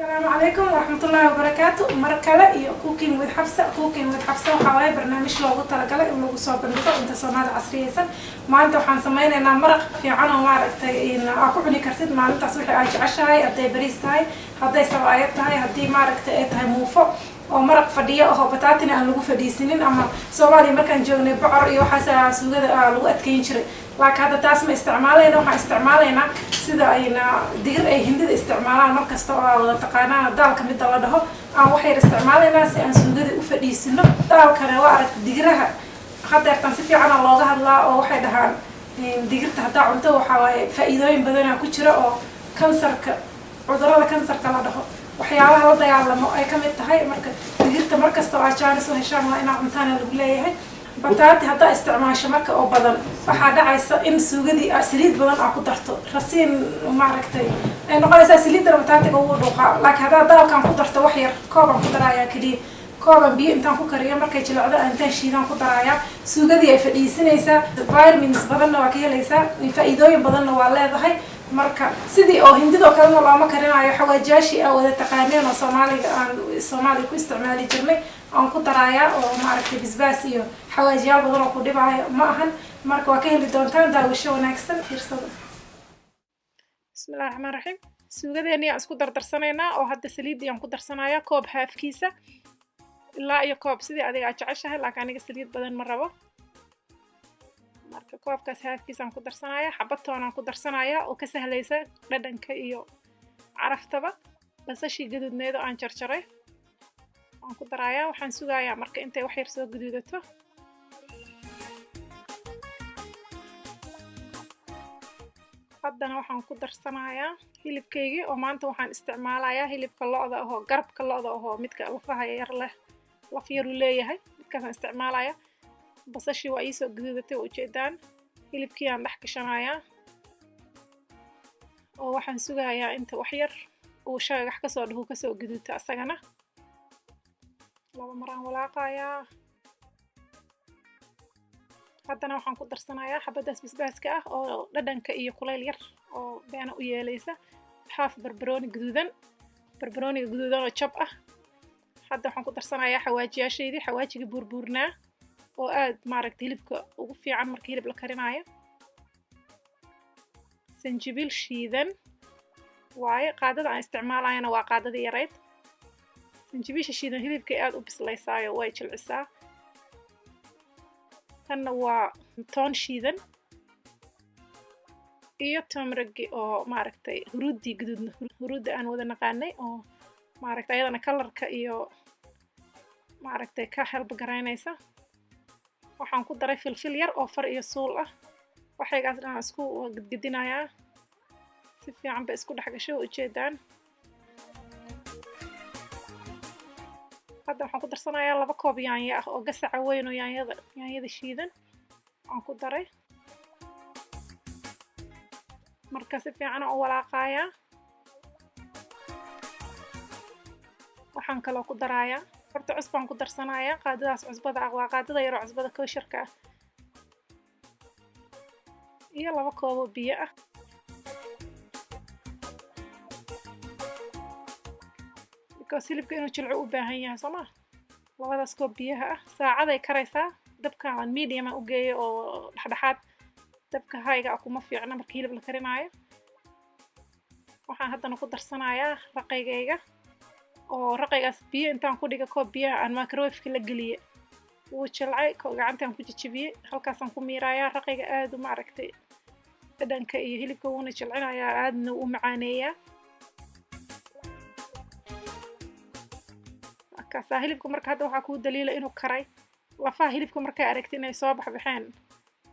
السلام عليكم ورحمة الله وبركاته. مركلة iyo cooking with Xafsa waxa waaye barnaamij loogu talagalay in lagu soo bandhigo inta Soomaali casriyeysan. Maanta waxaan sameynaynaa maraq fiican oo maaragtay in aad ku cuni kartid maalintaas wixii aad jeceshahay, hadday bariis tahay, hadday sabaayad tahay, haddii maaragtay ay tahay muufo oo maraq fadhiyo oo bataatina aan lagu fadhiisinin ama Soomaali markaan joognay bocor iyo waxaas suugada lagu adkeyn jiray. laakiin hadda taas ma isticmaalayna, waxaan isticmaalaynaa sida ayna digir ay hindida isticmaalaan markasta oo wada taqaanaan daalka mid la dhaho aan waxay isticmaalaynaa si aan suugada u fadhiisino. daalkana waa arag digiraha hadda tan si fiican looga hadlaa oo waxay dhahaan digirta hadda cunto waxa waaye faa'iidooyin badan ku jira oo kansarka cudurrada kansarka la dhaho waxyaabaha la dagaalamo ay ka mid tahay. marka digirta markasta oo jaanis u heshaan waa inaan cuntaana lagu leeyahay. bataati hadda isticmaasho marka oo badan waxaa dhacaysa in suugadii saliid badan aad ku darto rasiin maaragtay ay noqonaysaa saliidda bataatiga ugu dhuuqaa. laakiin hadda daalkan ku darto wax yar kooban ku darayaa kaliya kooban biyo intaan ku kariyo markay jilacdo intaan shiidan ku darayaa suugadii ay fadhiisinaysaa. vitamins badanna waa ka helaysaa, faa'iidooyin badanna waa leedahay. marka sidii oo hindidoo kalena looma karinayo xawaajaashii aan wada taqaaneen oo Soomaaliga ku isticmaali jirnay aan ku darayaa oo maaragtay bisbaas iyo xawaajiyaal badan oo ku dhibaayo ma ahan. marka waa ka heli doontaan daawasho wanaagsan. fiirsada. bismillaahi raxmaani raxiim. suugadeeni aan isku dardarsanaynaa oo hadda saliid aan ku darsanayaa koob haafkiisa ilaa iyo koob sidii adiga aad jeceshahay, laakiin aniga saliid badan ma rabo. marka koobkaas haafkiisa aan ku darsanayaa, xabad toon aan ku darsanayaa oo ka sahlaysa dhadhanka iyo caraftaba. basashii gaduudneed oo aan jarjaray aan ku darayaa. waxaan sugayaa marka intay wax yar soo gaduudato. haddana waxaan ku darsanayaa hilibkaygii oo maanta waxaan isticmaalayaa hilibka lo'da oo garabka lo'da oo midka lafaha yar leh laf yar u leeyahay midkaasaan isticmaalayaa. basashii waa ii soo gaduudatay oo ujeedaan hilibkii aan dhex gashanayaa oo waxaan sugayaa inta wax yar uu shaygax kasoo dhaho kasoo gaduuta asagana. laba maraan walaaqayaa. haddana waxaan ku darsanayaa xabadaas basbaaska ah oo dhadhanka iyo kulayl yar oo beena u yeelaysa. haaf barbarooni gaduudan, barbarooniga gaduudan oo jab ah. hadda waxaan ku darsanayaa xawaajiyaashaydii, xawaajiga buurbuurnaa oo aad maaragtay hilibka ugu fiican marka hilib la karinayo. sanjibil shiidan waaye qaadada aan isticmaalayana waa qaadadii yarayd. sanjibisha shiidan hilibkay aad u bislaysaayo way jilcisaa. tanna waa toon shiidan iyo tamragi oo maaragtay huruudii gaduudna huruudda aan wada naqaanay oo maaragtay ayadana kalarka iyo maaragtay ka helb garaynaysa. waxaan ku daray filfil yar oo far iyo suul ah. waxaygaas dhan isku gadgadinayaa si fiican ba isku dhex gasho ujeedaan. hadda waxaan ku darsanayaa 2 koob yaanyo ah oo gasaca weyn oo yaanyada shiidan aan ku daray. marka si fiican u walaaqayaa. waxaan kaloo ku darayaa horta cusbaan ku darsanayaa. qaadadaas cusbada ah waa qaadada yar oo cusbada koosharka ah iyo 2 koob oo biyo ah. hilibka inuu jilco u baahan yahay Soomaa. 2daas koob biyaha ah saacaday karaysaa. dabka aan medium u geeyo oo dhexdhexaad. dabka hayga kuma fiicna marka hilib la karinayo. waxaan haddana ku darsanayaa raqaygayga oo raqaygaas biyo intaan ku dhiga koob biyaha aan microwave la geliye wuu jilcay gacantaan ku jijibiyey. halkaasaan ku miirayaa raqayga aad u maaragtay dhadhanka iyo hilibka wuuna jilcinayaa aadna u macaaneeyaa. markaas hilibka marka hadda waxaa kuu daliila inuu karay. lafaha hilibka markay aragtay inay soo baxeen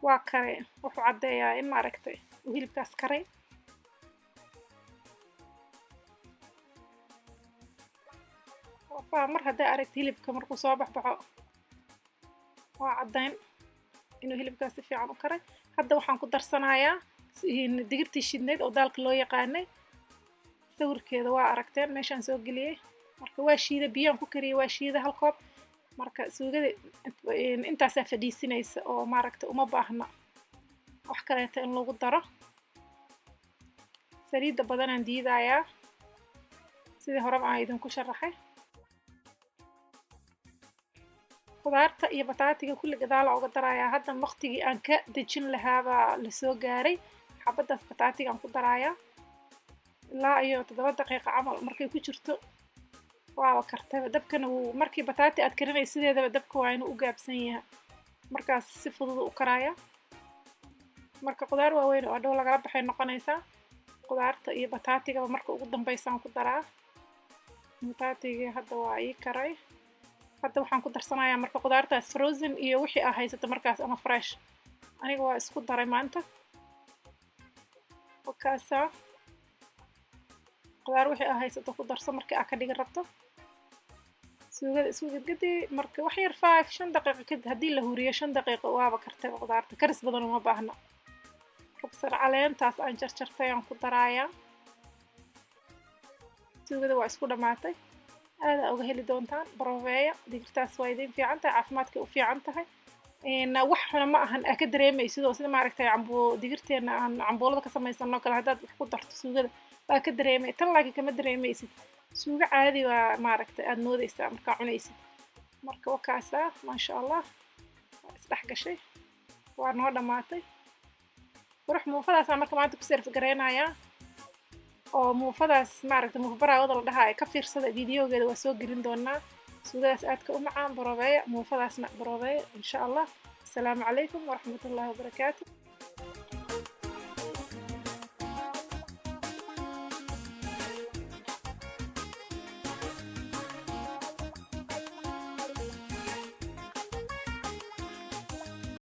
waa kare wuxuu caddeeyaa in maaragtay uu hilibkaas karay. lafaha mar hadday aragtay hilibka markuu soo baxo waa caddayn inuu hilibkaas si fiican u karay. hadda waxaan ku darsanayaa digirtii shidneed oo daalka loo yaqaanay. sawirkeeda waa aragteen meeshaan soo geliyey. marka waa shiida biyaan ku kariyey waa shiida 1 koob. marka suugada intaasaa fadhiisinaysa oo maaragtay uma baahna wax kaleeto in lagu daro. saliidda badanaan diidayaa sidii hore aan idinku sharaxay. khudaarta iyo bataatiga kulli gadaal uga darayaa. hadda waqtigii aan ka dejin lahaa baa la soo gaaray. xabadaas bataatiga aan ku darayaa ilaa iyo 7 daqiiqo camal markay ku jirto waaba kartaba. dabkana wuu markii bataati aad karinayso sideedaba dabka waa inuu u gaabsan yahay, markaas si fudud u karaya. marka khudaar waaweyn oo dhow lagala baxay noqonaysaa. khudaarta iyo bataatigaba marka ugu dambeysaan ku daraa. bataatigii hadda waa ii karay. hadda waxaan ku darsanayaa marka khudaartaas frozen iyo wixii aa haysato markaas ama fresh. aniga waa isku daray maanta. wakaasa khudaar wixii aa haysato ku darso markii aa ka dhigi rabto. suugada isku gadgadi marka wax yar 5 daqiiqo kadib haddii la huriyo 5 daqiiqo waaba kartay khudaarta. karis badan uma baahna. kabsar caleentaas aan jarjartay aan ku darayaa. suugada waa isku dhamaatay. aad uga heli doontaan broveya. digirtaas waa idin fiican tahay, caafimaadka u fiican tahay. wax xuna ma ahan ka dareemaysid oo sida maaragtay digirteena aan cambuulada ka samaysano kale haddaad wax ku darto suugada waa ka dareemay. tan laakiin kama dareemaysid. suugo caadi waa maaragtay aad moodaysaa markaa cunaysid. marka wakaasa maasha allah waa isdhex gashay, waa noo dhamaatay. qurux muufadaasaan marka maanta ku serf gareynayaa. oo muufadaas maaragtay muuf baraawada la dhahaa ka fiirsada videogeeda waa soo gelin doonaa. suugadaas aadka u macaan broveya, muufadaasna broveya insha allah. السلام عليكم ورحمة الله وبركاته.